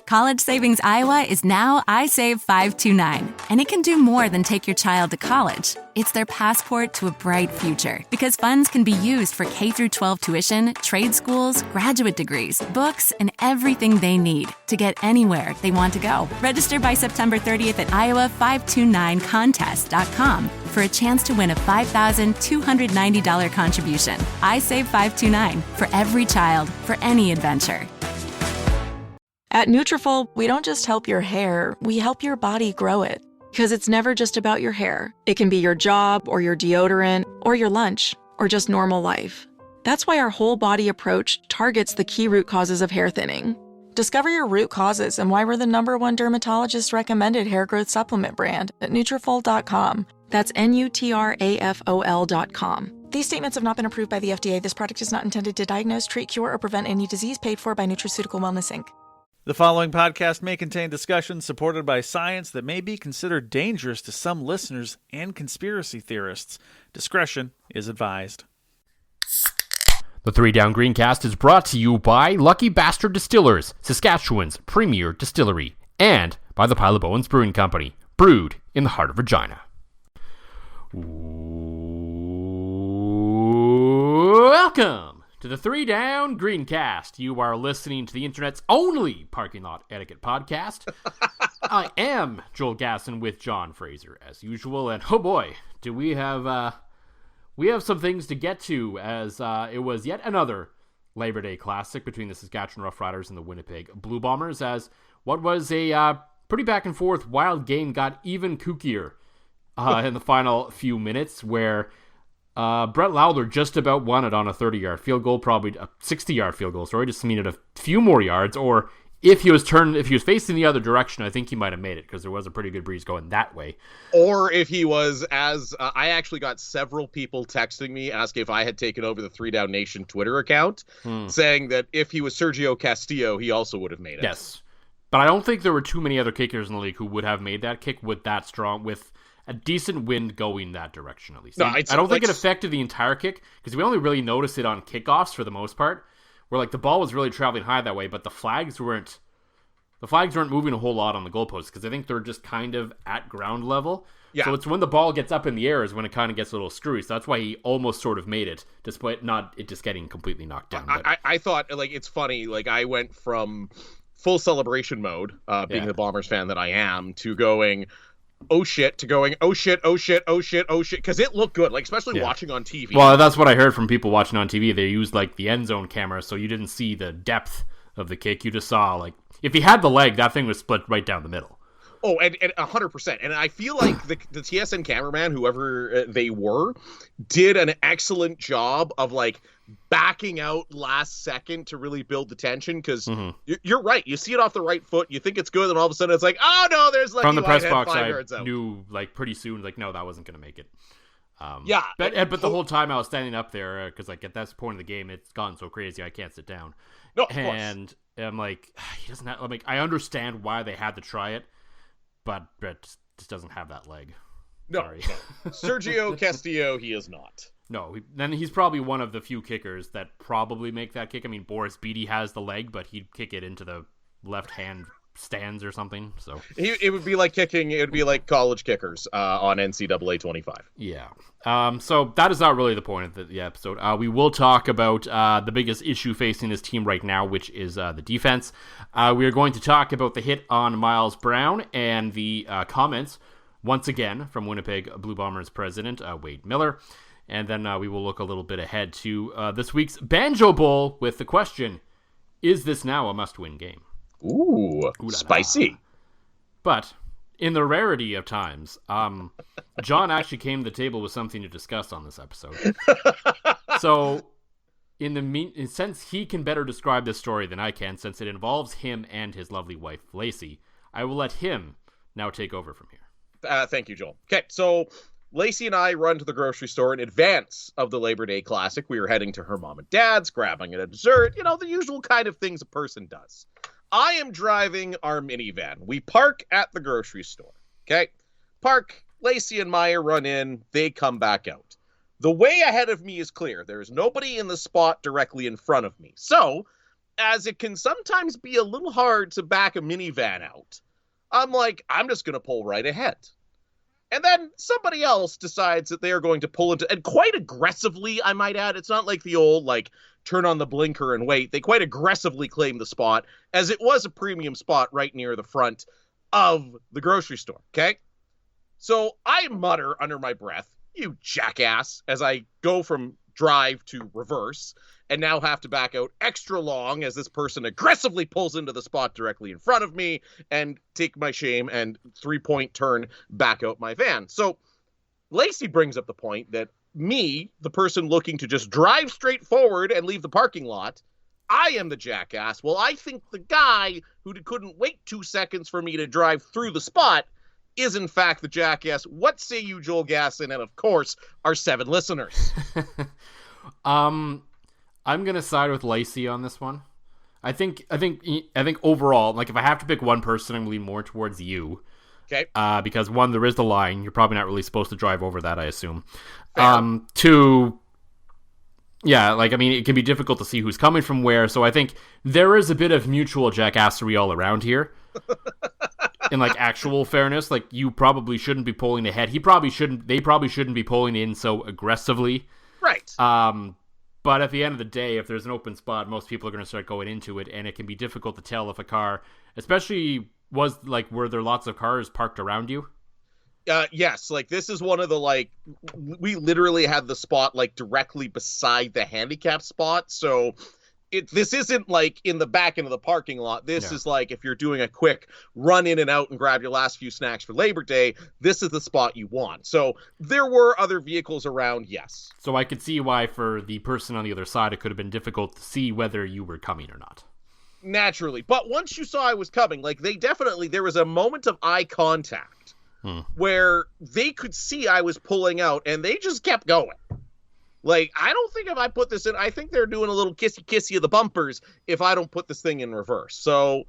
College Savings Iowa is now iSave 529, and it can do more than take your child to college. It's their passport to a bright future, because funds can be used for K-12 tuition, trade schools, graduate degrees, books, and everything they need to get anywhere they want to go. Register by September 30th at iowa529contest.com for a chance to win a $5,290 contribution. iSave 529, for every child, for any adventure. At Nutrafol, we don't just help your hair, we help your body grow it. Because it's never just about your hair. It can be your job, or your deodorant, or your lunch, or just normal life. That's why our whole body approach targets the key root causes of hair thinning. Discover your root causes and why we're the #1 dermatologist recommended hair growth supplement brand at Nutrafol.com. That's Nutrafol.com. These statements have not been approved by the FDA. This product is not intended to diagnose, treat, cure, or prevent any disease paid for by Nutraceutical Wellness, Inc. The following podcast may contain discussions supported by science that may be considered dangerous to some listeners and conspiracy theorists. Discretion is advised. The Three Down Greencast is brought to you by Lucky Bastard Distillers, Saskatchewan's premier distillery, and by the Pile of Bones Brewing Company, brewed in the heart of Regina. Welcome to the Three Down Greencast. You are listening to the internet's only parking lot etiquette podcast. I am Joel Gasson with John Fraser as usual, and oh boy, do we have some things to get to, as it was yet another Labor Day Classic between the Saskatchewan Roughriders and the Winnipeg Blue Bombers, as what was a pretty back and forth wild game got even kookier in the final few minutes, where Brett Lowther just about won it on a 30-yard field goal, probably a 60-yard field goal, sorry, just needed a few more yards, or if he was facing the other direction, I think he might have made it, because there was a pretty good breeze going that way. Or if he was, I actually got several people texting me asking if I had taken over the Three Down Nation Twitter account, saying that if he was Sergio Castillo, he also would have made it. Yes, but I don't think there were too many other kickers in the league who would have made that kick with that strong, with a decent wind going that direction, at least. No, I don't think it affected the entire kick, because we only really noticed it on kickoffs for the most part, where like the ball was really traveling high that way, but the flags weren't moving a whole lot on the goalposts, because I think they're just kind of at ground level. Yeah. So it's when the ball gets up in the air is when it kind of gets a little screwy. So that's why he almost sort of made it, despite not it just getting completely knocked down. I thought, like, it's funny, like I went from full celebration mode, being the Bombers fan that I am, to going, oh shit, to going, oh shit, because it looked good, like, especially watching on TV. Well, that's what I heard from people watching on TV. They used, like, the end zone camera, so you didn't see the depth of the kick. You just saw, like, if he had the leg, that thing was split right down the middle. Oh, and 100%. And I feel like the TSN cameraman, whoever they were, did an excellent job of, like, backing out last second to really build the tension, because you're right. You see it off the right foot, you think it's good, and all of a sudden it's like, oh no, there's like from the press box. I knew, like, pretty soon, like, no, that wasn't going to make it. But the whole time I was standing up there, because, like, at that point in the game, it's gotten so crazy I can't sit down. No, of and course. I'm like, he doesn't have. Like, I understand why they had to try it, but Brett just doesn't have that leg. No, sorry. No. Sergio Castillo, he is not. No, then he's probably one of the few kickers that probably make that kick. I mean, Boris Beatty has the leg, but he'd kick it into the left hand stands or something. So it would be like kicking. It would be like college kickers on NCAA 25. Yeah. So that is not really the point of the episode. We will talk about the biggest issue facing this team right now, which is the defense. We are going to talk about the hit on Miles Brown and the comments once again from Winnipeg Blue Bombers president Wade Miller. And then we will look a little bit ahead to this week's Banjo Bowl with the question, is this now a must-win game? Ooh, spicy. But in the rarity of times, John actually came to the table with something to discuss on this episode. So since he can better describe this story than I can, since it involves him and his lovely wife, Lacey, I will let him now take over from here. Thank you, Joel. Okay, so Lacey and I run to the grocery store in advance of the Labor Day Classic. We were heading to her mom and dad's, grabbing a dessert, the usual kind of things a person does. I am driving our minivan. We park at the grocery store. Okay? Park, Lacey and Maya run in, they come back out. The way ahead of me is clear. There's nobody in the spot directly in front of me. So, as it can sometimes be a little hard to back a minivan out, I'm like, I'm just going to pull right ahead. And then somebody else decides that they are going to pull into, and quite aggressively, I might add. It's not like the old, like, turn on the blinker and wait. They quite aggressively claim the spot, as it was a premium spot right near the front of the grocery store, okay? So I mutter under my breath, you jackass, as I go from drive to reverse, and now have to back out extra long as this person aggressively pulls into the spot directly in front of me and take my shame and 3-point turn back out my van. So Lacey brings up the point that me, the person looking to just drive straight forward and leave the parking lot, I am the jackass. Well, I think the guy who couldn't wait 2 seconds for me to drive through the spot is in fact the jackass. What say you, Joel Gasson, and of course, our 7 listeners? I'm gonna side with Lacey on this one. I think overall, like, if I have to pick one person, I'm gonna lean more towards you. Okay. Because one, there is the line. You're probably not really supposed to drive over that, I assume. Fair. Two, yeah, like, I mean, it can be difficult to see who's coming from where. So I think there is a bit of mutual jackassery all around here. In, like, actual fairness, like, you probably shouldn't be pulling ahead. They probably shouldn't be pulling in so aggressively. Right. But at the end of the day, if there's an open spot, most people are going to start going into it, and it can be difficult to tell if a car, especially were there lots of cars parked around you? Yes, like, this is one of the, like, we literally had the spot, like, directly beside the handicap spot, so this isn't like in the back end of the parking lot. This is like if you're doing a quick run in and out and grab your last few snacks for Labor Day, this is the spot you want. So there were other vehicles around, yes. So I could see why for the person on the other side it could have been difficult to see whether you were coming or not. Naturally. But once you saw I was coming, like, there was a moment of eye contact where they could see I was pulling out and they just kept going. Like, I don't think if I put this in, I think they're doing a little kissy of the bumpers if I don't put this thing in reverse. So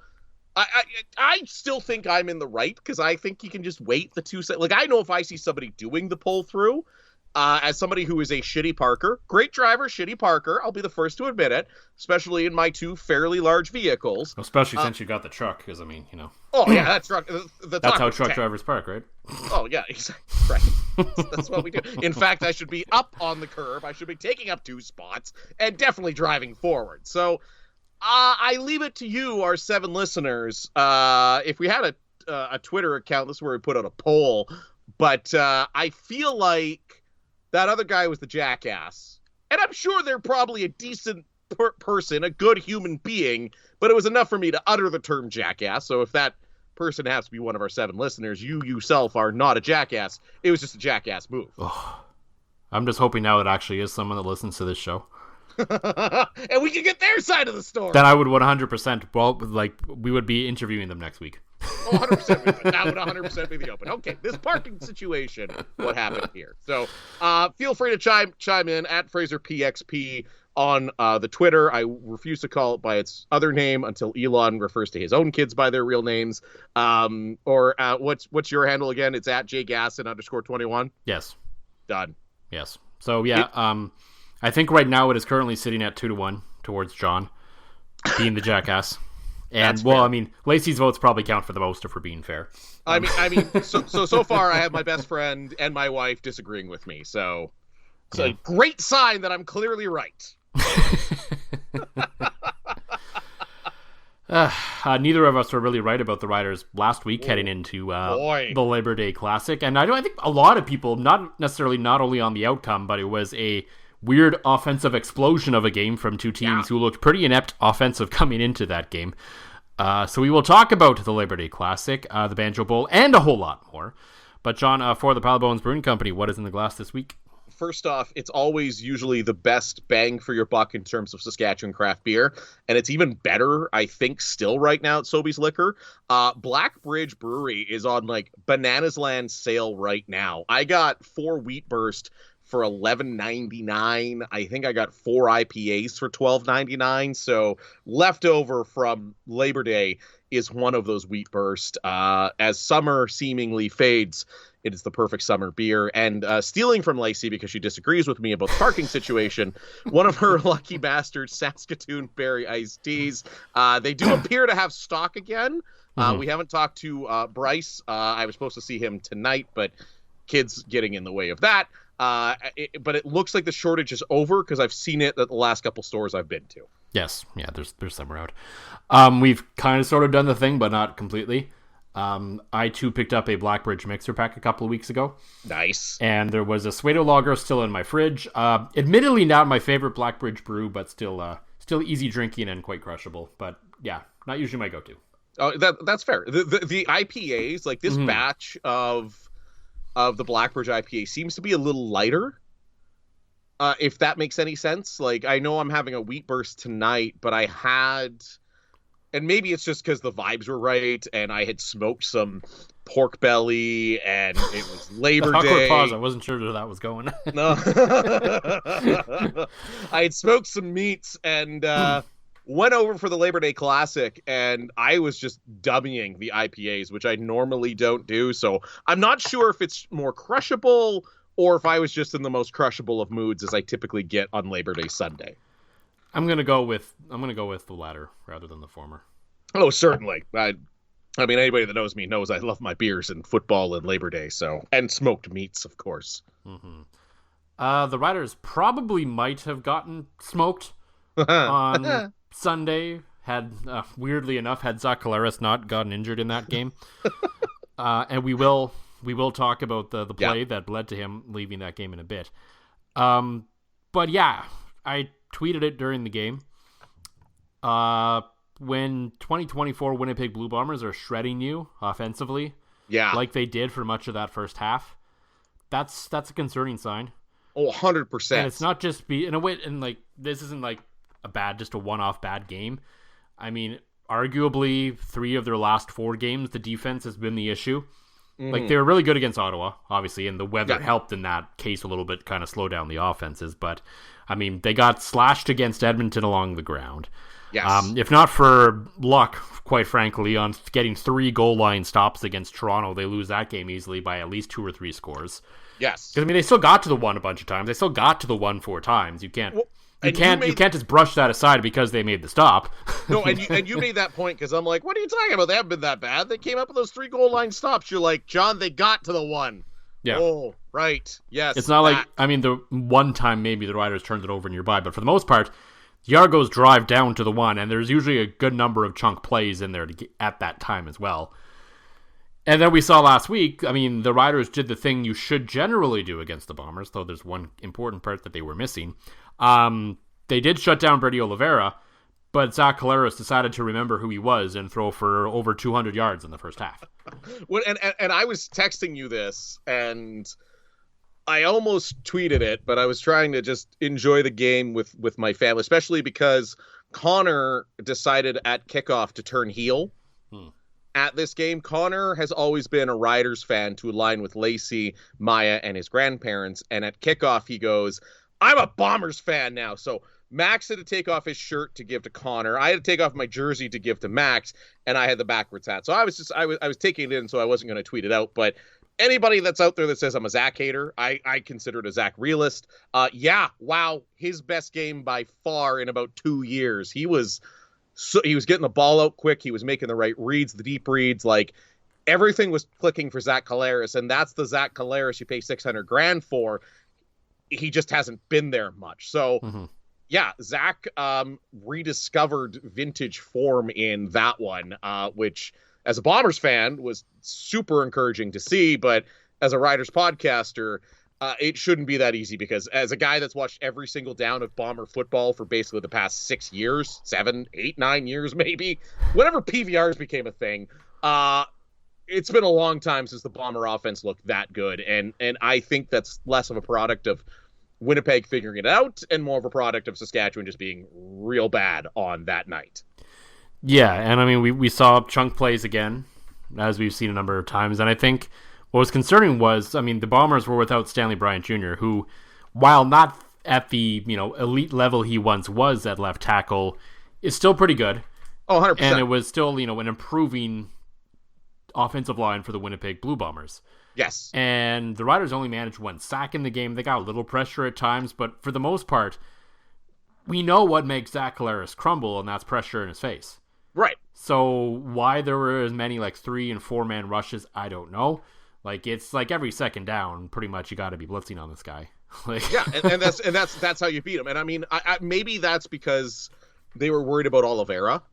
I still think I'm in the right, because I think you can just wait the 2 seconds. Like, I know if I see somebody doing the pull through, as somebody who is a shitty parker, great driver, shitty parker, I'll be the first to admit it, especially in my 2 fairly large vehicles. Especially since you got the truck, because, I mean, you know. Oh, yeah, that truck. That's how truck drivers park, right? Oh, yeah, exactly. Right. That's what we do. In fact, I should be up on the curb. I should be taking up 2 spots and definitely driving forward. So I leave it to you, our 7 listeners. If we had a Twitter account, this is where we put out a poll. But I feel like that other guy was the jackass. And I'm sure they're probably a decent person, a good human being, but it was enough for me to utter the term jackass. So if that person has to be one of our 7 listeners, you yourself are not a jackass. It was just a jackass move. Oh, I'm just hoping now it actually is someone that listens to this show. And we can get their side of the story. Then I would 100%, well, like, we would be interviewing them next week. Oh, 100%. That would 100% be the open. Okay, this parking situation, what happened here? So feel free to chime in at Fraser PXP on the Twitter. I refuse to call it by its other name until Elon refers to his own kids by their real names. Or what's your handle again? It's at jgasson_21. Yes. Done. Yes. So yeah, I think right now it is currently sitting at 2-1 towards John being the jackass. And well, fair. I mean, Lacey's votes probably count for the most if we're being fair. I mean, so far I have my best friend and my wife disagreeing with me. So it's a great sign that I'm clearly right. Neither of us were really right about the riders last week heading into the Labor Day Classic. And I think a lot of people, not only on the outcome, but it was a weird offensive explosion of a game from 2 teams who looked pretty inept offensive coming into that game. So we will talk about the Labor Day Classic, the Banjo Bowl, and a whole lot more. But John, for the Pile Bones Brewing Company, what is in the glass this week? First off, it's always usually the best bang for your buck in terms of Saskatchewan craft beer. And it's even better, I think, still right now at Sobeys Liquor. Black Bridge Brewery is on, like, Bananas Land sale right now. I got 4 Wheat Burst for $11.99. I think I got 4 IPAs for $12.99. So leftover from Labor Day is one of those wheat burst. As summer seemingly fades, it is the perfect summer beer. And stealing from Lacey because she disagrees with me about the parking situation, one of her lucky bastards Saskatoon berry iced teas. They do appear to have stock again. We haven't talked to Bryce. I was supposed to see him tonight, but kids getting in the way of that. But it looks like the shortage is over because I've seen it at the last couple stores I've been to. Yes, yeah, there's some around. We've kind of sort of done the thing, but not completely. I too picked up a Blackbridge mixer pack a couple of weeks ago. Nice. And there was a Suedo Lager still in my fridge. Admittedly not my favorite Blackbridge brew, but still easy drinking and quite crushable. But yeah, not usually my go-to. Oh, that's fair. The IPAs, like this batch of the Blackbridge IPA seems to be a little lighter. If that makes any sense. Like, I know I'm having a wheat burst tonight, but I had, and maybe it's just because the vibes were right, and I had smoked some pork belly, and it was Labor Day. Awkward pause. I wasn't sure where that was going. No. I had smoked some meats, and went over for the Labor Day Classic, and I was just dummying the IPAs, which I normally don't do. So I'm not sure if it's more crushable or if I was just in the most crushable of moods as I typically get on Labor Day Sunday. I'm gonna go with the latter rather than the former. Oh, certainly. I mean, anybody that knows me knows I love my beers and football and Labor Day, and smoked meats, of course. The Riders probably might have gotten smoked on Sunday, had weirdly enough, had Zach Collaros not gotten injured in that game. And we will talk about the play that led to him leaving that game in a bit. But yeah, I tweeted it during the game. When 2024 Winnipeg Blue Bombers are shredding you offensively, like they did for much of that first half, that's a concerning sign. Oh, 100%. And it's not just in a way, and like this isn't like just a one-off bad game. I mean, arguably 3 of their last 4 games, the defense has been the issue. Like, they were really good against Ottawa, obviously, and the weather helped in that case a little bit, kind of slow down the offenses. But, I mean, they got slashed against Edmonton along the ground. Yes. If not for luck, quite frankly, on getting 3 goal line stops against Toronto, they lose that game easily by at least 2 or 3 scores. Yes. Because, I mean, they still got to the 1 a bunch of times. They still got to the 1 4 times. You can't... You can't just brush that aside because they made the stop. No, and you made that point because I'm like, what are you talking about? They haven't been that bad. They came up with those 3 goal line stops. You're like, John, they got to the 1. Yeah. Oh, right. Yes. It's not like, I mean, the one time maybe the Riders turned it over nearby, but for the most part, the Argos drive down to the 1, and there's usually a good number of chunk plays in there to get at that time as well. And then we saw last week, I mean, the Riders did the thing you should generally do against the Bombers, though there's one important part that they were missing. They did shut down Brady Oliveira, but Zach Collaros decided to remember who he was and throw for over 200 yards in the first half. And I was texting you this, and I almost tweeted it, but I was trying to just enjoy the game with my family, especially because Connor decided at kickoff to turn heel. At this game, Connor has always been a Riders fan to align with Lacey, Maya, and his grandparents, and at kickoff he goes, I'm a Bombers fan now, so Max had to take off his shirt to give to Connor. I had to take off my jersey to give to Max, and I had the backwards hat. So I was taking it in, so I wasn't going to tweet it out. But anybody that's out there that says I'm a Zach hater, I consider it a Zach realist. Wow, his best game by far in about 2 years. He was getting the ball out quick. He was making the right reads, the deep reads. Like, everything was clicking for Zach Collaros, and that's the Zach Collaros you pay $600,000 for. He just hasn't been there much. So. Yeah, Zach rediscovered vintage form in that one, which, as a Bombers fan, was super encouraging to see. But as a Riders podcaster, it shouldn't be that easy because as a guy that's watched every single down of Bomber football for basically the past 6 years, 7, 8, 9 years maybe, whenever PVRs became a thing, it's been a long time since the Bomber offense looked that good. And I think that's less of a product of Winnipeg figuring it out and more of a product of Saskatchewan just being real bad on that night. Yeah, and I mean, we saw chunk plays again, as we've seen a number of times, and I think what was concerning was, I mean, the Bombers were without Stanley Bryant Jr., who while not at the, elite level he once was at left tackle, is still pretty good. Oh, 100%. And it was still, an improving offensive line for the Winnipeg Blue Bombers. Yes. And the Riders only managed 1 sack in the game. They got a little pressure at times, but for the most part, we know what makes Zach Collaros crumble, and that's pressure in his face. Right. So why there were as many 3 and 4 man rushes, I don't know. It's every second down, pretty much you got to be blitzing on this guy. Yeah, and that's how you beat him. And I mean, I maybe that's because they were worried about Oliveira.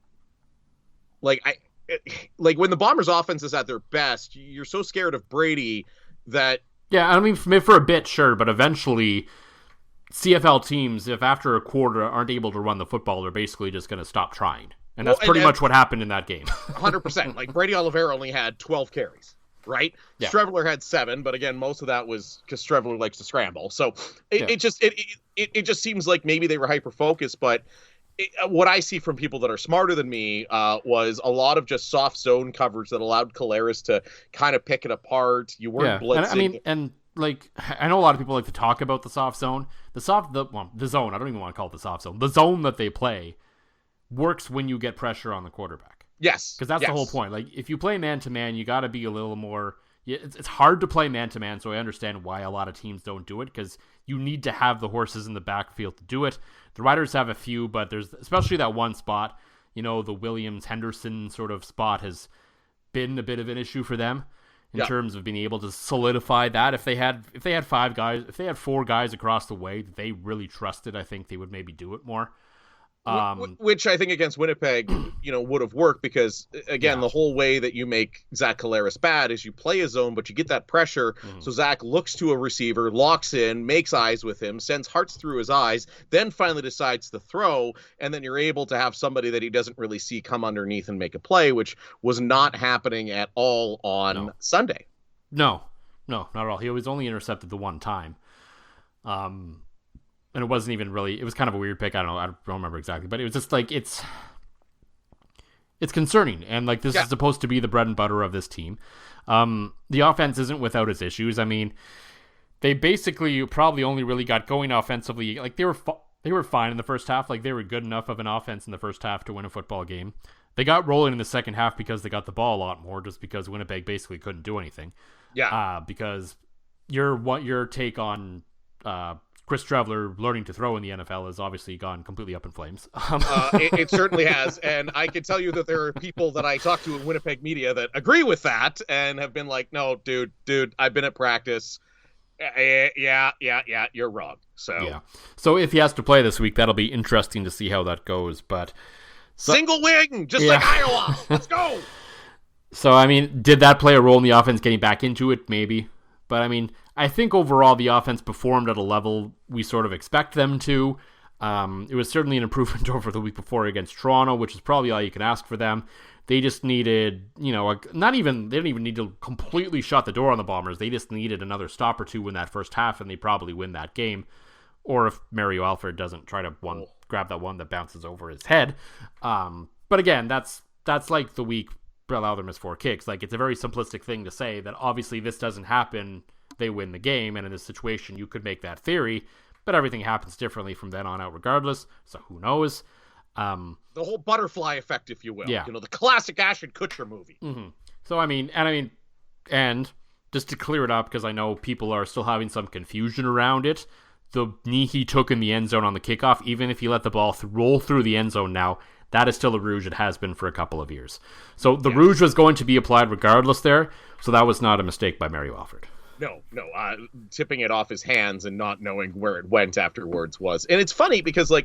When the Bombers' offense is at their best, you're so scared of Brady that... Yeah, I mean, for a bit, sure, but eventually CFL teams, if after a quarter aren't able to run the football, they're basically just going to stop trying. And that's pretty much what happened in that game. 100%. Brady Oliveira only had 12 carries, right? Yeah. Streveler had 7, but again, most of that was because Streveler likes to scramble. So it just seems like maybe they were hyper-focused, but... what I see from people that are smarter than me was a lot of just soft zone coverage that allowed Collaros to kind of pick it apart. You weren't blitzing. I know a lot of people like to talk about the soft zone. The zone. I don't even want to call it the soft zone. The zone that they play works when you get pressure on the quarterback. Yes, because that's the whole point. If you play man to man, you got to be a little more. It's hard to play man to man, so I understand why a lot of teams don't do it because you need to have the horses in the backfield to do it. The Riders have a few, but there's especially that one spot, the Williams-Henderson sort of spot has been a bit of an issue for them in terms of being able to solidify that. If they had 4 guys across the way that they really trusted, I think they would maybe do it more. Which I think against Winnipeg, would have worked because, again, the whole way that you make Zach Collaros bad is you play a zone, but you get that pressure. Mm-hmm. So Zach looks to a receiver, locks in, makes eyes with him, sends hearts through his eyes, then finally decides to throw, and then you're able to have somebody that he doesn't really see come underneath and make a play, which was not happening at all on Sunday. No, not at all. He was only intercepted the one time. And it wasn't even really, it was kind of a weird pick. I don't remember exactly, but it was just it's concerning. And this is supposed to be the bread and butter of this team. The offense isn't without its issues. I mean, they basically probably only really got going offensively. They were fine in the first half. They were good enough of an offense in the first half to win a football game. They got rolling in the second half because they got the ball a lot more, just because Winnipeg basically couldn't do anything. Yeah. Because your take on, Chris Streveler learning to throw in the NFL has obviously gone completely up in flames. It certainly has. And I can tell you that there are people that I talk to in Winnipeg media that agree with that and have been like, no, dude, I've been at practice. Yeah, you're wrong. So if he has to play this week, that'll be interesting to see how that goes. But single wing, just like Iowa. Let's go. So, I mean, did that play a role in the offense getting back into it? Maybe. But, I mean, I think overall the offense performed at a level we sort of expect them to. It was certainly an improvement over the week before against Toronto, which is probably all you can ask for them. They just needed, they didn't even need to completely shut the door on the Bombers. They just needed another stop or two in that first half, and they probably win that game. Or if Mario Alford doesn't try to grab that one that bounces over his head. But again, that's like the week Lowther missed 4 kicks. It's a very simplistic thing to say that obviously this doesn't happen, they win the game, and in this situation you could make that theory, but everything happens differently from then on out regardless, so who knows. The whole butterfly effect, if you will. Yeah. The classic Ashton Kutcher movie. Mm-hmm. So, and just to clear it up, because I know people are still having some confusion around it, the knee he took in the end zone on the kickoff, even if he let the ball roll through the end zone now, that is still a rouge. It has been for a couple of years. So the rouge was going to be applied regardless there, so that was not a mistake by Mario Alford. No, tipping it off his hands and not knowing where it went afterwards was. And it's funny because, I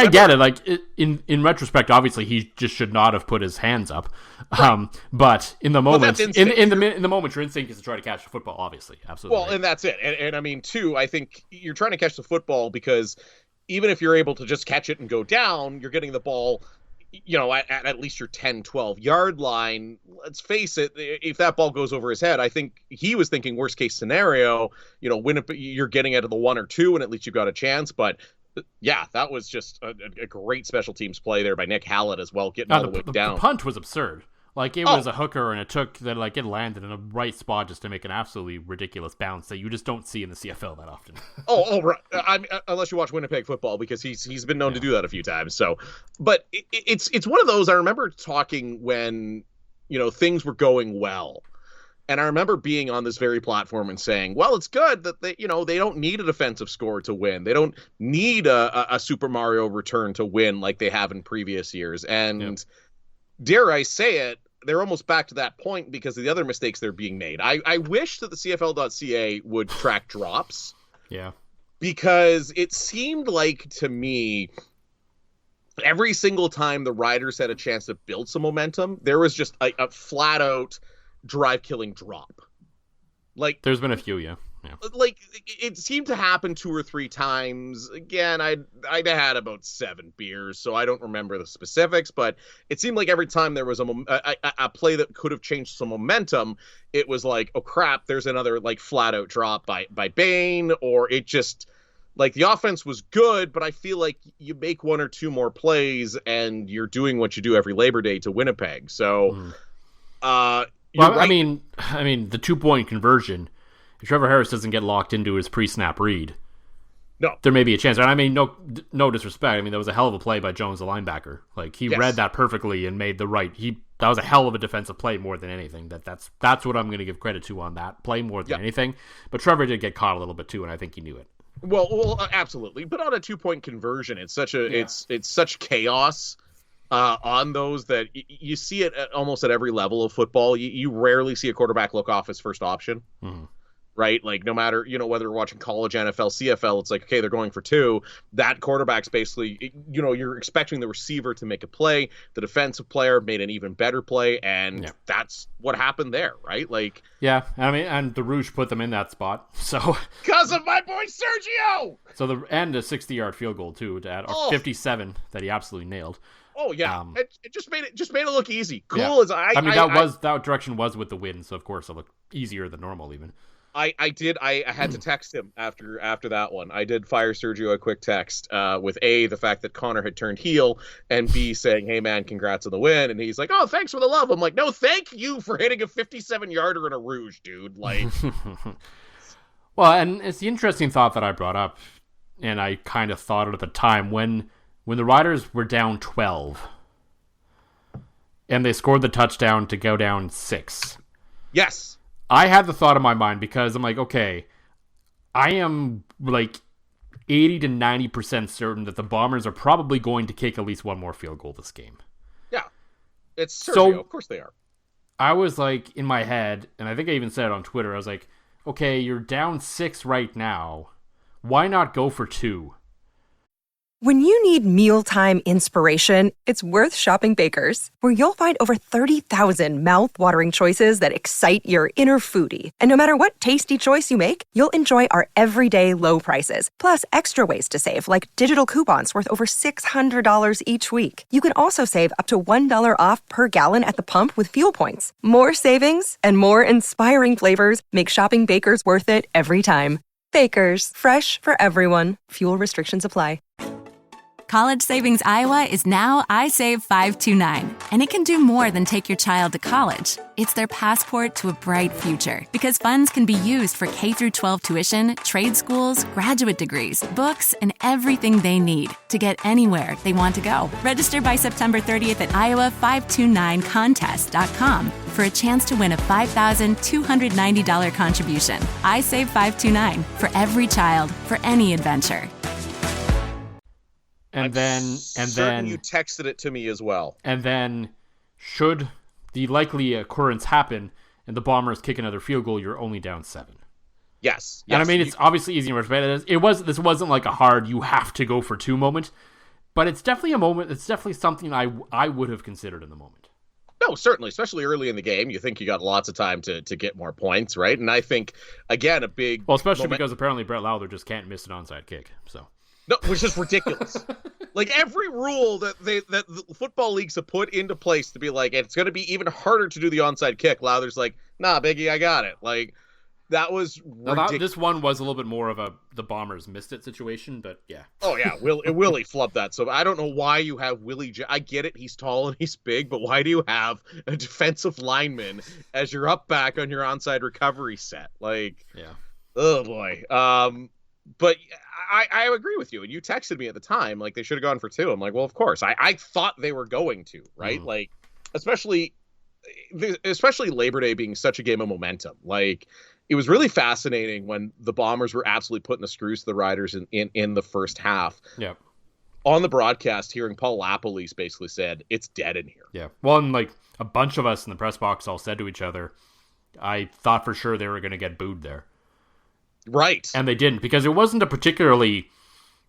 get it. In retrospect, obviously he just should not have put his hands up. Right. But in the moment, in the moment, your instinct is to try to catch the football. Obviously, absolutely. Well, right. And that's it. And I mean, too, I think you're trying to catch the football because even if you're able to just catch it and go down, you're getting the ball, at least your 10, 12-yard line. Let's face it, if that ball goes over his head, I think he was thinking worst case scenario, Winnipeg, you're getting it to the 1 or 2, and at least you've got a chance. But yeah, that was just a great special teams play there by Nick Hallett as well, getting all the way down. The punt was absurd. Like, it was a hooker, and it landed in a right spot just to make an absolutely ridiculous bounce that you just don't see in the CFL that often. Right. Unless you watch Winnipeg football, because he's been known to do that a few times. So, but it's one of those. I remember talking when, things were going well. And I remember being on this very platform and saying, well, it's good that they don't need a defensive score to win. They don't need a Super Mario return to win like they have in previous years. And dare I say it, they're almost back to that point because of the other mistakes they're being made. I wish that the CFL.ca would track drops. Yeah. Because it seemed like, to me, every single time the Riders had a chance to build some momentum, there was just a flat-out drive-killing drop. Like, there's been a few, yeah. Like, it seemed to happen 2 or 3 times. Again, I'd had about 7 beers, so I don't remember the specifics, but it seemed like every time there was a play that could have changed some momentum, it was like, oh crap, there's another like flat-out drop by Bain, or it just, like, the offense was good, but I feel like you make 1 or 2 more plays and you're doing what you do every Labor Day to Winnipeg. So, right. I mean, the 2-point conversion, if Trevor Harris doesn't get locked into his pre-snap read, there may be a chance. I mean, no disrespect. I mean, that was a hell of a play by Jones, the linebacker. Like, he read that perfectly and made the right. That was a hell of a defensive play more than anything. That's what I'm going to give credit to on that play more than anything. But Trevor did get caught a little bit too, and I think he knew it. Well, absolutely. But on a 2-point conversion, it's such it's such chaos on those that you see it almost at every level of football. You rarely see a quarterback look off his first option. Mm-hmm. Right? Like, no matter, whether you're watching college, NFL, CFL, it's like, okay, they're going for 2. That quarterback's basically, you're expecting the receiver to make a play. The defensive player made an even better play, and that's what happened there, right? Like, yeah, I mean, and the Rouge put them in that spot, so. Because of my boy Sergio! So and a 60-yard field goal, too, to add, or 57 that he absolutely nailed. Oh yeah, it just made it look easy. Cool as that direction was with the wind, so of course it looked easier than normal even. I had to text him after that one. I did fire Sergio a quick text with A, the fact that Connor had turned heel, and B, saying, hey man, congrats on the win. And he's like, oh, thanks for the love. I'm like, no, thank you for hitting a 57-yarder in a Rouge, dude. Like, well, and it's the interesting thought that I brought up, and I kind of thought it at the time when the Riders were down 12 and they scored the touchdown to go down 6. Yes. I had the thought in my mind because I'm like, okay, I am like 80 to 90% certain that the Bombers are probably going to kick at least 1 more field goal this game. Yeah. It's Sergio. So, of course they are. I was like, in my head, and I think I even said it on Twitter, I was like, okay, you're down 6 right now. Why not go for 2? When you need mealtime inspiration, it's worth shopping Baker's, where you'll find over 30,000 mouth-watering choices that excite your inner foodie. And no matter what tasty choice you make, you'll enjoy our everyday low prices, plus extra ways to save, like digital coupons worth over $600 each week. You can also save up to $1 off per gallon at the pump with fuel points. More savings and more inspiring flavors make shopping Baker's worth it every time. Baker's, fresh for everyone. Fuel restrictions apply. College Savings Iowa is now iSave 529, and it can do more than take your child to college. It's their passport to a bright future, because funds can be used for K-12 tuition, trade schools, graduate degrees, books, and everything they need to get anywhere they want to go. Register by September 30th at iowa529contest.com for a chance to win a $5,290 contribution. iSave 529, for every child, for any adventure. And then you texted it to me as well. And then, should the likely occurrence happen and the Bombers kick another field goal, you're only down 7. Yes. And I mean, it's obviously easy to respect. This wasn't like a hard you have to go for 2 moment, but it's definitely a moment. It's definitely something I would have considered in the moment. No, certainly, especially early in the game. You think you got lots of time to get more points, right? And I think, again, a big... Well, especially because apparently Brett Lowther just can't miss an onside kick, so... No, which is ridiculous. Like, every rule that the football leagues have put into place to be like, it's going to be even harder to do the onside kick. Lowther's like, nah, Biggie, I got it. Like, That was ridiculous. This one was a little bit more of the Bombers missed it situation, but yeah. Oh yeah, Willie flubbed that. So I don't know why you have Willie. I get it, he's tall and he's big, but why do you have a defensive lineman as your up back on your onside recovery set? Like, yeah. Oh boy. But I agree with you. And you texted me at the time, like they should have gone for 2. I'm like, well, of course. I thought they were going to, right? Like, especially Labor Day being such a game of momentum. Like, it was really fascinating when the Bombers were absolutely putting the screws to the Riders in the first half. Yeah. On the broadcast, hearing Paul Lapalisse basically said, it's dead in here. Yeah. Well, and like a bunch of us in the press box all said to each other, I thought for sure they were going to get booed there. Right. And they didn't, because it wasn't a particularly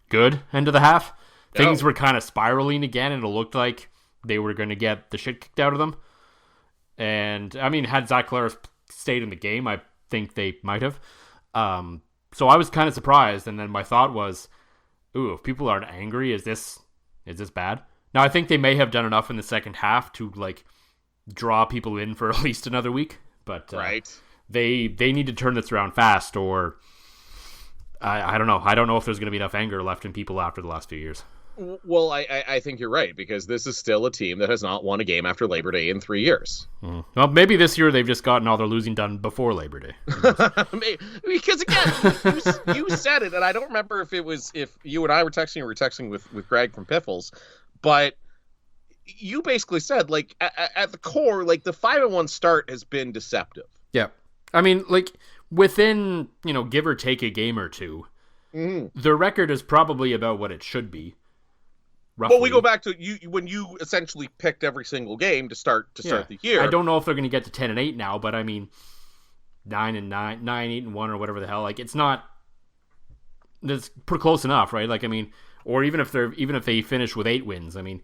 good end of the half. Things were kind of spiraling again, and it looked like they were going to get the shit kicked out of them. And, I mean, had Zach Collaros stayed in the game, I think they might have. So I was kind of surprised, and then my thought was, ooh, if people aren't angry, is this bad? Now, I think they may have done enough in the second half to, like, draw people in for at least another week, but right. They need to turn this around fast, or I don't know. I don't know if there's going to be enough anger left in people after the last few years. Well, I think you're right, because this is still a team that has not won a game after Labor Day in 3 years. Well, maybe this year they've just gotten all their losing done before Labor Day. Because again, you said it, and I don't remember if you and I were texting or were texting with Greg from Piffles, but you basically said, like, at the core, like, the 5-1 start has been deceptive. Yeah. I mean, like, within, give or take a game or two, the record is probably about what it should be. Roughly. Well, we go back to when you essentially picked every single game to start the year. I don't know if they're going to get to 10-8 now, but I mean, 9-9, 8-1, or whatever the hell. Like, it's pretty close enough, right? Like, I mean, or even if they finish with 8 wins, I mean,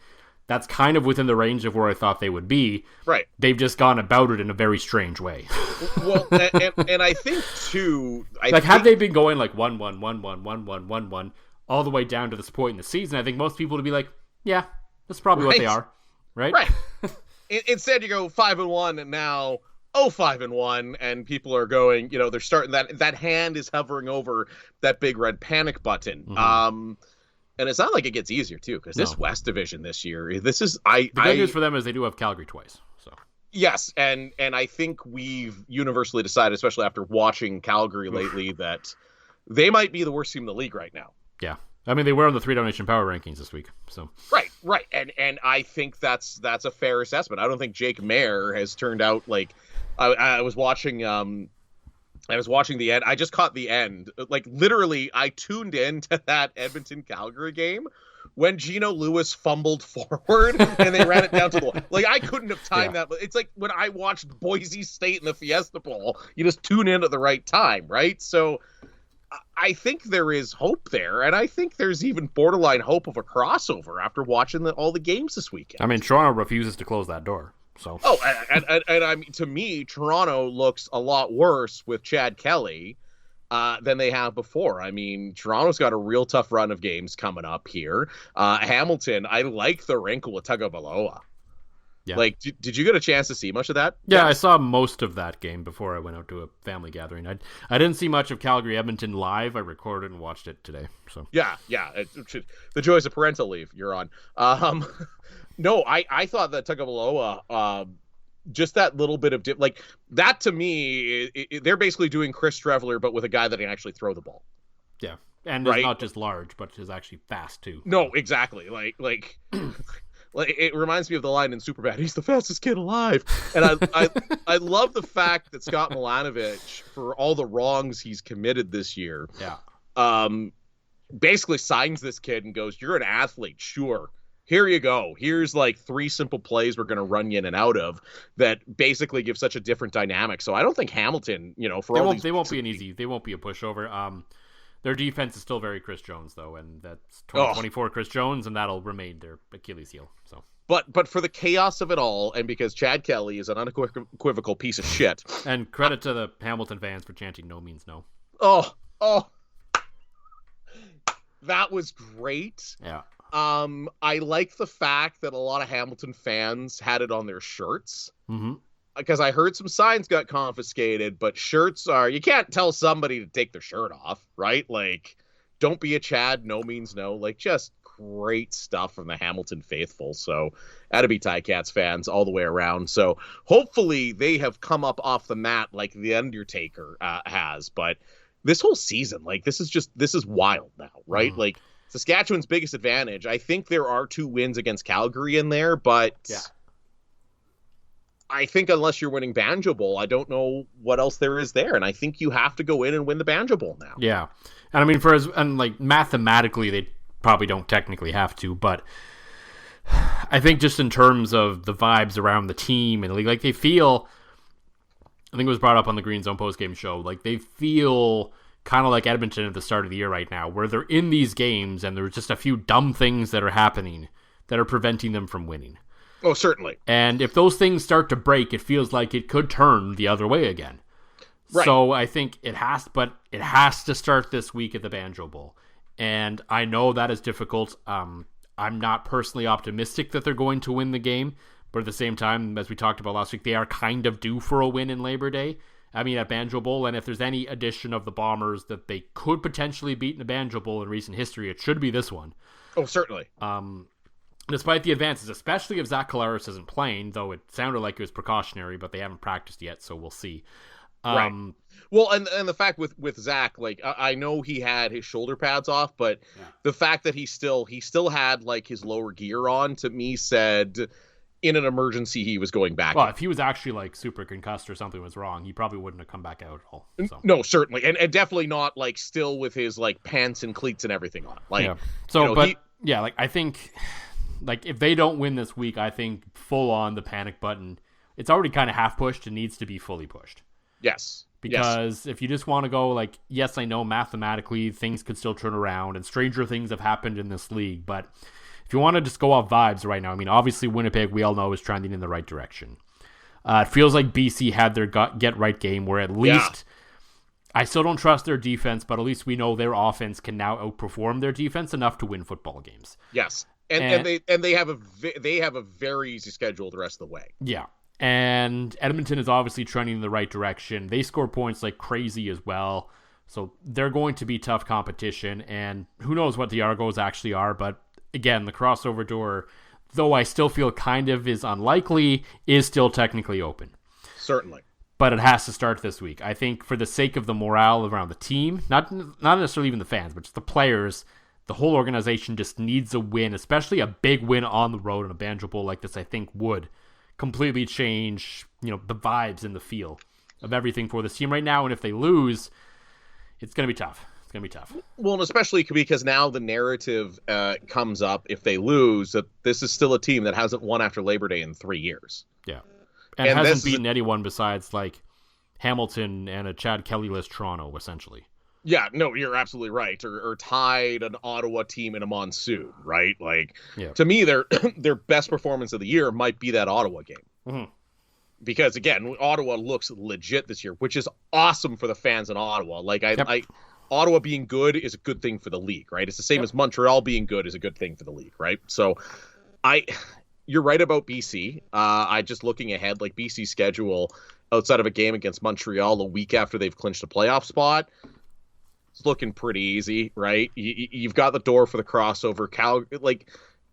that's kind of within the range of where I thought they would be. Right. They've just gone about it in a very strange way. Well, and I think too, had they been going like 1-1, 1-1, 1-1, 1-1 all the way down to this point in the season, I think most people would be like, yeah, that's probably what they are. Right? Right. Instead, you go 5-1 and now 5-1, and people are going, they're starting that hand is hovering over that big red panic button. Mm-hmm. And it's not like it gets easier too, because this West Division this year, the good news for them is they do have Calgary twice. So yes, and I think we've universally decided, especially after watching Calgary lately, that they might be the worst team in the league right now. Yeah. I mean, they were on the 3 Down Nation Power Rankings this week. So Right. And I think that's a fair assessment. I don't think Jake Mayer has turned out like I was watching the end. I just caught the end. Like, literally, I tuned in to that Edmonton-Calgary game when Gino Lewis fumbled forward and they ran it down to the wall. Like, I couldn't have timed that. It's like when I watched Boise State in the Fiesta Bowl. You just tune in at the right time, right? So I think there is hope there, and I think there's even borderline hope of a crossover after watching all the games this weekend. I mean, Toronto refuses to close that door. So. Oh, and I mean, to me, Toronto looks a lot worse with Chad Kelly than they have before. I mean, Toronto's got a real tough run of games coming up here. Hamilton, I like the wrinkle with Tagovailoa. Yeah. Like, did you get a chance to see much of that? Yeah, I saw most of that game before I went out to a family gathering. I didn't see much of Calgary Edmonton live. I recorded and watched it today. So yeah, the joys of parental leave you're on. No, I thought that Tagovailoa, just that little bit of like that to me, they're basically doing Chris Streveler, but with a guy that can actually throw the ball. Yeah, and is not just large, but is actually fast too. No, exactly. Like it reminds me of the line in Superbad. He's the fastest kid alive, and I love the fact that Scott Milanovich, for all the wrongs he's committed this year, basically signs this kid and goes, "You're an athlete, sure. Here you go. Here's like 3 simple plays we're going to run you in and out of that basically give such a different dynamic." So I don't think Hamilton, they won't be a pushover. Their defense is still very Chris Jones though, and that's 2024 Chris Jones, and that'll remain their Achilles heel. So, but for the chaos of it all, and because Chad Kelly is an unequivocal piece of shit, and credit to the Hamilton fans for chanting "No means no." Oh, that was great. Yeah. I like the fact that a lot of Hamilton fans had it on their shirts. Mm-hmm. because I heard some signs got confiscated, but shirts are, you can't tell somebody to take their shirt off, right? Like, don't be a Chad, no means no. Like, just great stuff from the Hamilton faithful. So, gotta be Ticats fans all the way around. So, hopefully they have come up off the mat like The Undertaker has. But this whole season, like, this is wild now, right? Like, Saskatchewan's biggest advantage. I think there are 2 wins against Calgary in there, but I think unless you're winning Banjo Bowl, I don't know what else there is there. And I think you have to go in and win the Banjo Bowl now. Yeah. And I mean, like, mathematically, they probably don't technically have to, but I think just in terms of the vibes around the team and like they feel, I think it was brought up on the Green Zone postgame show, like they feel kind of like Edmonton at the start of the year right now, where they're in these games and there's just a few dumb things that are happening that are preventing them from winning. Oh, certainly. And if those things start to break, it feels like it could turn the other way again. Right. So I think it has to start this week at the Banjo Bowl. And I know that is difficult. I'm not personally optimistic that they're going to win the game, but at the same time, as we talked about last week, they are kind of due for a win in Labor Day. I mean, at Banjo Bowl, and if there's any addition of the Bombers that they could potentially beat in the Banjo Bowl in recent history, it should be this one. Oh, certainly. Despite the advances, especially if Zach Collaros isn't playing, though it sounded like it was precautionary, but they haven't practiced yet, so we'll see. Right. Well, and the fact with Zach, like I know he had his shoulder pads off, but the fact that he still had like his lower gear on, to me said in an emergency he was going back. Well, if he was actually like super concussed or something was wrong, he probably wouldn't have come back out at all. So. No, certainly, and definitely not like still with his like pants and cleats and everything on. Like, so, you know, like I think, like if they don't win this week, I think full on the panic button. It's already kind of half pushed and needs to be fully pushed. Yes. Because if you just want to go like, yes, I know mathematically things could still turn around and stranger things have happened in this league, but if you want to just go off vibes right now, I mean, obviously Winnipeg, we all know, is trending in the right direction. It feels like BC had their get-right game where at least, I still don't trust their defense, but at least we know their offense can now outperform their defense enough to win football games. Yes, and they have a very easy schedule the rest of the way. Yeah. And Edmonton is obviously trending in the right direction. They score points like crazy as well. So they're going to be tough competition. And who knows what the Argos actually are. But again, the crossover door, though I still feel kind of is unlikely, is still technically open. Certainly. But it has to start this week. I think for the sake of the morale around the team, not necessarily even the fans, but just the players, the whole organization just needs a win, especially a big win on the road in a Banjo Bowl like this, I think would completely change, you know, the vibes and the feel of everything for this team right now. And if they lose, it's going to be tough. It's going to be tough. Well, and especially because now the narrative comes up, if they lose, that this is still a team that hasn't won after Labor Day in 3 years. Yeah. And hasn't beaten anyone besides like Hamilton and a Chad Kelly-less Toronto, essentially. Yeah, no, you're absolutely right. Or tied an Ottawa team in a monsoon, right? Like, to me, their best performance of the year might be that Ottawa game. Mm-hmm. Because, again, Ottawa looks legit this year, which is awesome for the fans in Ottawa. Like, Ottawa being good is a good thing for the league, right? It's the same as Montreal being good is a good thing for the league, right? So, you're right about BC. I just looking ahead, like BC's schedule outside of a game against Montreal a week after they've clinched a playoff spot, it's looking pretty easy, right? You've got the door for the crossover. Like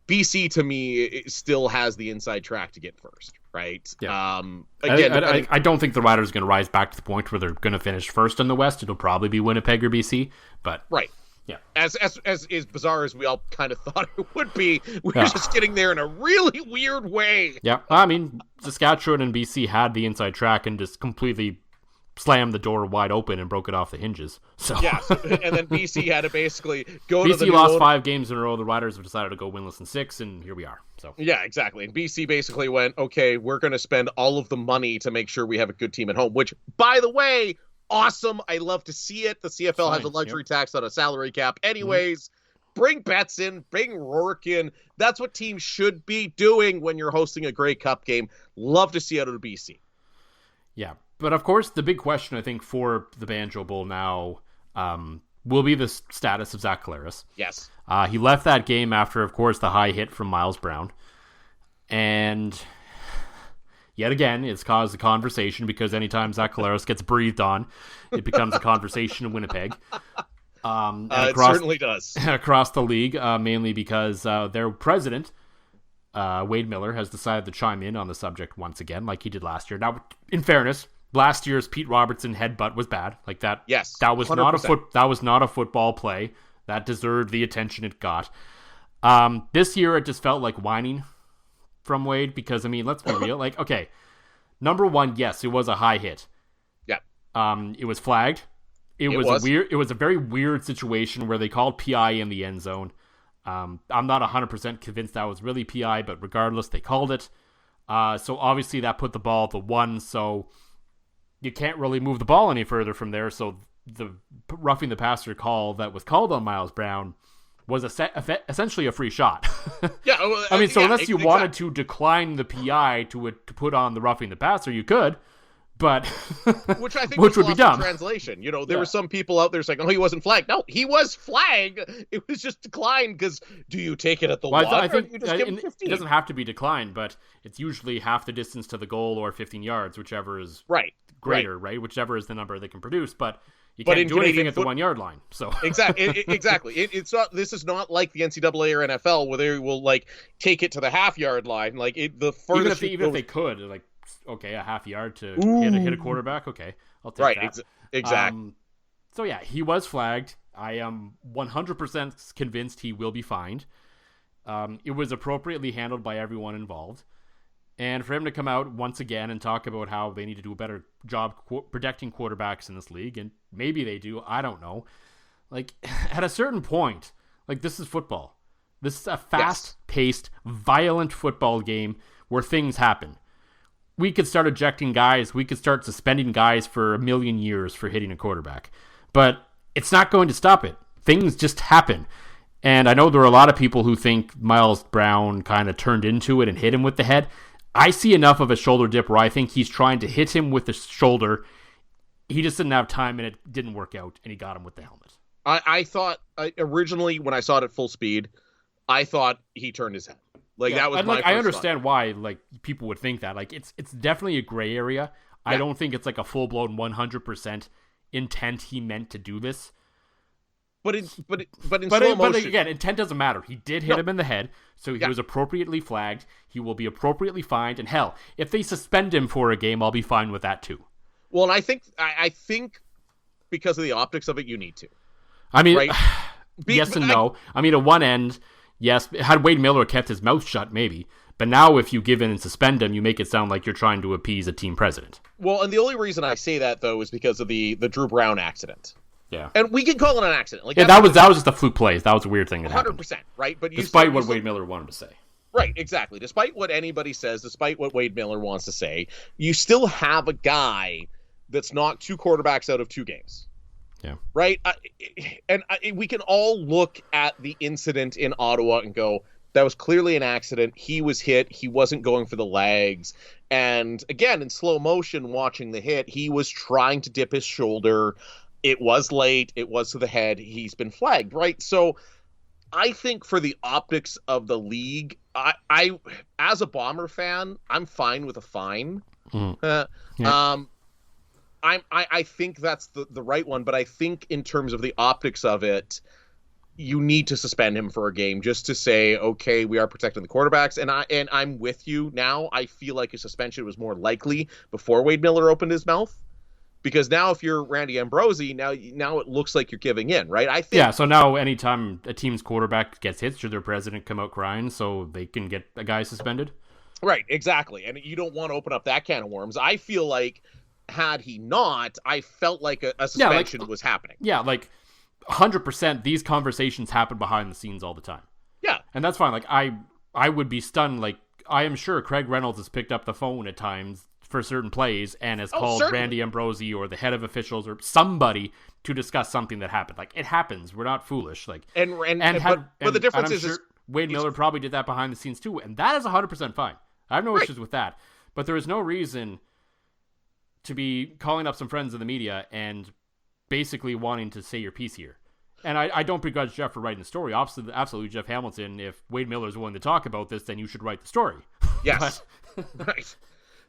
BC to me, it still has the inside track to get first, right? Yeah. Again, I don't think the Riders are going to rise back to the point where they're going to finish first in the West. It'll probably be Winnipeg or BC, but right. Yeah. As bizarre as we all kind of thought it would be, we're just getting there in a really weird way. Yeah. I mean, Saskatchewan and BC had the inside track and just completely slammed the door wide open and broke it off the hinges. So yes, and then BC had to basically go BC to the lost 5 games in a row. The Riders have decided to go winless in 6, and here we are. So yeah, exactly. And BC basically went, okay, we're going to spend all of the money to make sure we have a good team at home, which, by the way, awesome. I love to see it. The CFL has a luxury tax on a salary cap. Anyways, bring Betts in, bring Rourke in. That's what teams should be doing when you're hosting a Grey Cup game. Love to see it out of BC. Yeah. But of course, the big question, I think, for the Banjo Bowl now will be the status of Zach Collaros. Yes. He left that game after, of course, the high hit from Miles Brown. And Yet again, it's caused a conversation because anytime Zach Collaros gets breathed on, it becomes a conversation in Winnipeg. It certainly does. Across the league, mainly because their president, Wade Miller, has decided to chime in on the subject once again, like he did last year. Now, in fairness, last year's Pete Robertson headbutt was bad. Like that. Yes, that was 100%. That was not a football play. That deserved the attention it got. This year, it just felt like whining from Wade because, I mean, let's be real. Like, okay, number one, yes, it was a high hit. Yeah. It was flagged. It was a very weird situation where they called PI in the end zone. I'm not 100% convinced that was really PI, but regardless, they called it. So obviously that put the ball at the 1, so you can't really move the ball any further from there. So the roughing the passer call that was called on Miles Brown was essentially a free shot. Yeah, I mean, so unless you wanted to decline the PI to put on the roughing the passer, you could. But which I think would was be dumb. Translation. There were some people out there saying, "Oh, he wasn't flagged." No, he was flagged. It was just declined because do you take it at the 1? I think or you just give him 15? It doesn't have to be declined, but it's usually half the distance to the goal or 15 yards, whichever is greater, right? Whichever is the number they can produce, but you can't do anything at the 1 yard line. So exactly. It's not. This is not like the NCAA or NFL where they will like take it to the half yard line. Like the furthest. Even if they could, like. Okay, a half yard to hit a quarterback. Okay, I'll take that. Exactly. So yeah, he was flagged. I am 100% convinced he will be fined. It was appropriately handled by everyone involved. And for him to come out once again and talk about how they need to do a better job protecting quarterbacks in this league, and maybe they do, I don't know. Like, at a certain point, like, this is football. This is a fast-paced, violent football game where things happen. We could start ejecting guys. We could start suspending guys for 1 million years for hitting a quarterback. But it's not going to stop it. Things just happen. And I know there are a lot of people who think Miles Brown kind of turned into it and hit him with the head. I see enough of a shoulder dip where I think he's trying to hit him with the shoulder. He just didn't have time and it didn't work out, and he got him with the helmet. I thought, originally when I saw it at full speed, I thought he turned his head. That was my first I understand why people would think that. It's definitely a gray area. Yeah. I don't think it's like a full-blown 100% intent he meant to do this. But in slow motion. But again, intent doesn't matter. He did hit him in the head, so he was appropriately flagged. He will be appropriately fined. And hell, if they suspend him for a game, I'll be fine with that too. Well, and I think because of the optics of it, you need to. I mean, right? Yes and no. I mean, at one end, yes, had Wade Miller kept his mouth shut, maybe. But now if you give in and suspend him, you make it sound like you're trying to appease a team president. Well, and the only reason I say that, though, is because of the Drew Brown accident. Yeah. And we can call it an accident. That was just a fluke play. That was a weird thing that 100%, happened. 100%, right? But despite what Wade Miller wanted to say. Right, exactly. Despite what anybody says, despite what Wade Miller wants to say, you still have a guy that's knocked 2 quarterbacks out of 2 games. Yeah. Right? We can all look at the incident in Ottawa and go, that was clearly an accident. He was hit. He wasn't going for the legs. And again, in slow motion, watching the hit, he was trying to dip his shoulder. It was late. It was to the head. He's been flagged, right? So I think for the optics of the league, I as a Bomber fan, I'm fine with a fine. Yeah. I think that's the right one, but I think in terms of the optics of it, you need to suspend him for a game just to say, okay, we are protecting the quarterbacks. And I'm with you now. I feel like a suspension was more likely before Wade Miller opened his mouth. Because now if you're Randy Ambrosie, now it looks like you're giving in, right? I think. Yeah, so now anytime a team's quarterback gets hit, should their president come out crying so they can get a guy suspended? Right, exactly. And you don't want to open up that can of worms. I feel like had he not, I felt like a suspension was happening. Yeah, 100% these conversations happen behind the scenes all the time. Yeah. And that's fine. I would be stunned. I am sure Craig Reynolds has picked up the phone at times for certain plays and has called certainly Randy Ambrosie or the head of officials or somebody to discuss something that happened. It happens. We're not foolish. But the difference is Wade Miller probably did that behind the scenes too, and that is 100% fine. I have no issues with that. But there is no reason to be calling up some friends in the media and basically wanting to say your piece here. And I don't begrudge Jeff for writing the story. Absolutely, Jeff Hamilton, if Wade Miller is willing to talk about this, then you should write the story. Yes. Right.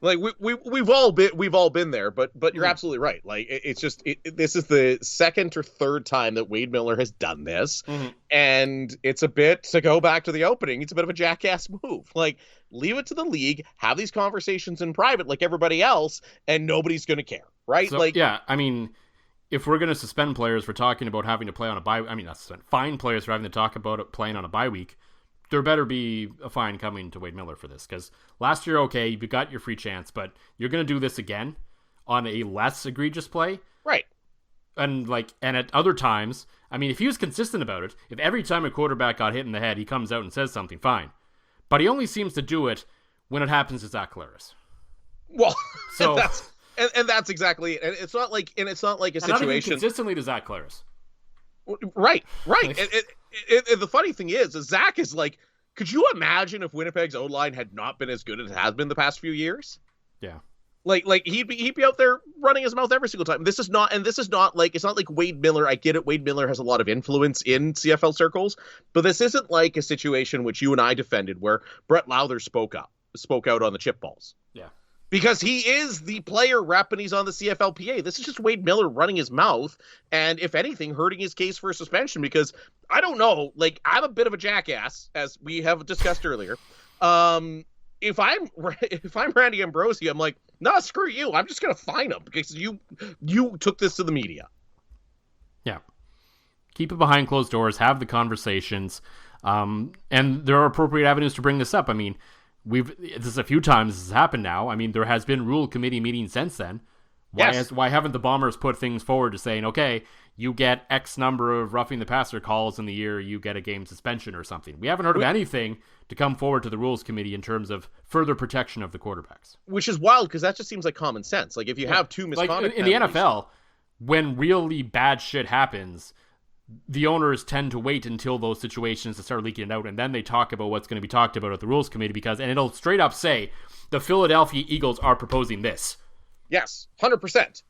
Like we've all been there, but you're absolutely right. Like it's just this is the second or third time that Wade Miller has done this, and it's a bit, to go back to the opening, it's a bit of a jackass move. Like, leave it to the league, have these conversations in private like everybody else, and nobody's going to care, right? So, like, yeah, I mean, if we're going to suspend players for talking about having to play on a bye, I mean, not suspend, fine players for having to talk about it playing on a bye week, there better be a fine coming to Wade Miller for this, because last year, okay, you got your free chance, but you're going to do this again on a less egregious play, right? And at other times, I mean, if he was consistent about it, if every time a quarterback got hit in the head, he comes out and says something, fine. But he only seems to do it when it happens to Zach Collaros. Well, so and that's exactly it. And it's not like a situation not even consistently to Zach Collaros. Right. And the funny thing is Zach is like, could you imagine if Winnipeg's O-line had not been as good as it has been the past few years? Yeah. Like he'd be out there running his mouth every single time. This is not like, it's not like Wade Miller. I get it. Wade Miller has a lot of influence in CFL circles, but this isn't like a situation which you and I defended where Brett Lowther spoke out on the chip balls. Yeah. Because he is the player rep and he's on the CFLPA. This is just Wade Miller running his mouth and, if anything, hurting his case for a suspension, because I don't know, like, I'm a bit of a jackass, as we have discussed earlier. If I'm Randy Ambrosie, I'm like, no, screw you. I'm just going to fine him because you took this to the media. Yeah. Keep it behind closed doors, have the conversations, and there are appropriate avenues to bring this up. I mean, this a few times this has happened now. I mean, there has been rule committee meetings since then. Why haven't the Bombers put things forward to saying, okay, you get X number of roughing the passer calls in the year, you get a game suspension or something? We haven't heard of anything to come forward to the rules committee in terms of further protection of the quarterbacks. Which is wild, because that just seems like common sense. Like, if you have two misconduct like in the NFL, when really bad shit happens, the owners tend to wait until those situations to start leaking it out, and then they talk about what's going to be talked about at the rules committee, and it'll straight up say, the Philadelphia Eagles are proposing this. Yes, 100%.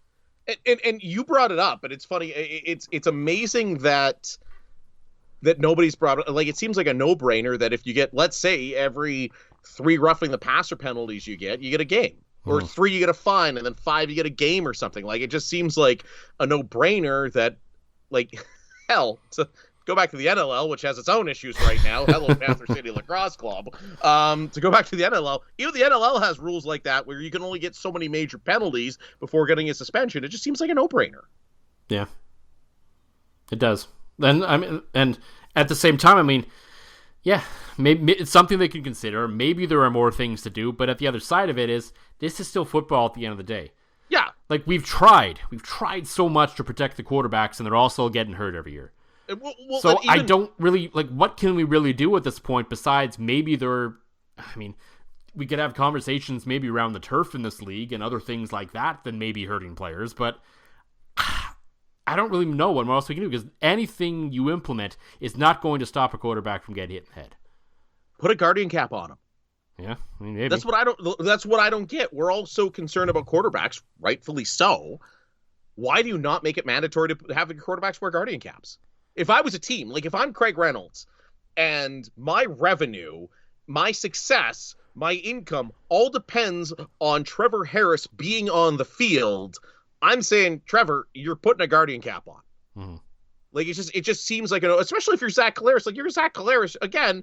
And you brought it up, and it's funny. It's amazing that nobody's brought it. Like, it seems like a no-brainer that if you get, let's say, every 3 roughing the passer penalties you get a game. Or 3 you get a fine, and then 5 you get a game or something. Like, it just seems like a no-brainer that, like, hell, to go back to the NLL, which has its own issues right now. Hello, Panther City Lacrosse Club. To go back to the NLL, even the NLL has rules like that where you can only get so many major penalties before getting a suspension. It just seems like a no-brainer. Yeah, it does. And at the same time, I mean, yeah, maybe it's something they can consider. Maybe there are more things to do, but at the other side of it is, this is still football at the end of the day. Yeah. Like, we've tried so much to protect the quarterbacks, and they're also getting hurt every year. Well, so I don't really, like, what can we really do at this point besides maybe we could have conversations maybe around the turf in this league and other things like that than maybe hurting players, but I don't really know what else we can do, because anything you implement is not going to stop a quarterback from getting hit in the head. Put a guardian cap on him. Yeah, I mean, maybe. That's what I don't get. We're all so concerned about quarterbacks, rightfully so. Why do you not make it mandatory to have your quarterbacks wear guardian caps? If I was a team, like if I'm Craig Reynolds and my revenue, my success, my income all depends on Trevor Harris being on the field, I'm saying, Trevor, you're putting a guardian cap on. Mm-hmm. Like, it just seems like, especially if you're Zach Collaros, like you're Zach Collaros, again,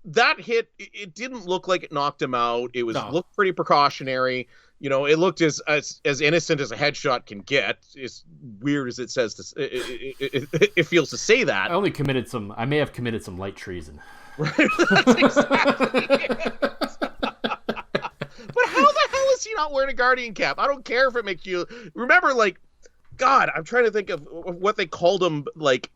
that hit, it didn't look like it knocked him out. It looked pretty precautionary. It looked as innocent as a headshot can get. As weird as it says, it feels to say that. I may have committed some light treason. Right? That's exactly it. But how the hell is he not wearing a guardian cap? I don't care if it makes you remember. Like, God, I'm trying to think of what they called him. Like,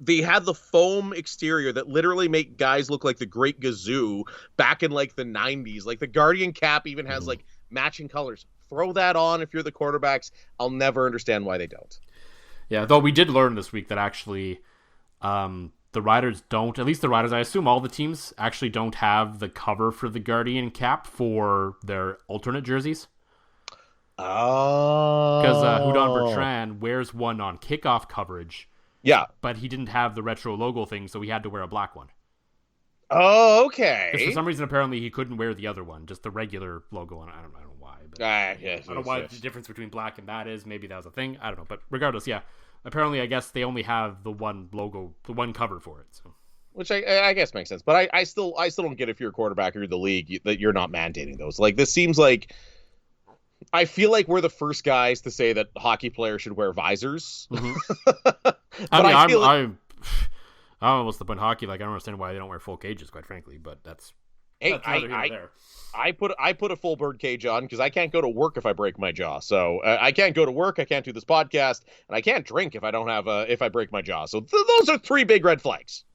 they had the foam exterior that literally make guys look like the Great Gazoo back in like the 90s. Like, the guardian cap even has like matching colors. Throw that on if you're the quarterbacks. I'll never understand why they don't. Yeah, though we did learn this week that actually the Riders don't, at least the Riders, I assume all the teams actually don't have the cover for the guardian cap for their alternate jerseys. Oh. Because Hudon Bertrand wears one on kickoff coverage. Yeah. But he didn't have the retro logo thing, so he had to wear a black one. Oh, 'Cause okay. for some reason, apparently, he couldn't wear the other one, just the regular logo on it. I don't know why. But Yes, I don't know why the difference between black and that is. Maybe that was a thing. I don't know. But regardless, yeah. Apparently, I guess they only have the one logo, the one cover for it. So. Which I guess makes sense. But I still don't get, if you're a quarterback or you're the league, that you're not mandating those. Like, this seems like, I feel like we're the first guys to say that hockey players should wear visors. Mm-hmm. But I mean, I don't know what's the point in hockey. Like, I don't understand why they don't wear full cages, quite frankly. But that's neither here nor there. I put a full bird cage on because I can't go to work if I break my jaw. So I can't go to work, I can't do this podcast, and I can't drink if I break my jaw. So those are 3 big red flags.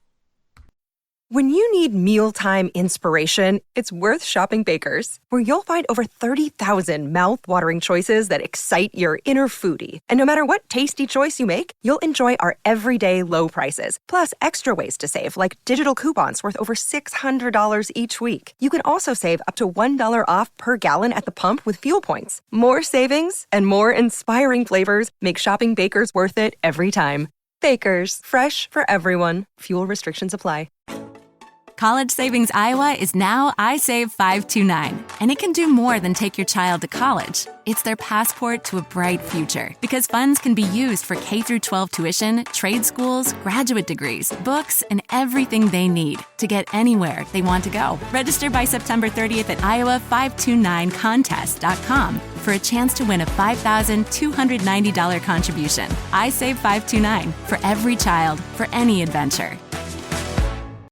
When you need mealtime inspiration, it's worth shopping Baker's, where you'll find over 30,000 mouth-watering choices that excite your inner foodie. And no matter what tasty choice you make, you'll enjoy our everyday low prices, plus extra ways to save, like digital coupons worth over $600 each week. You can also save up to $1 off per gallon at the pump with fuel points. More savings and more inspiring flavors make shopping Baker's worth it every time. Baker's, fresh for everyone. Fuel restrictions apply. College Savings Iowa is now iSave 529, and it can do more than take your child to college. It's their passport to a bright future, because funds can be used for K-12 tuition, trade schools, graduate degrees, books, and everything they need to get anywhere they want to go. Register by September 30th at iowa529contest.com for a chance to win a $5,290 contribution. iSave 529, for every child, for any adventure.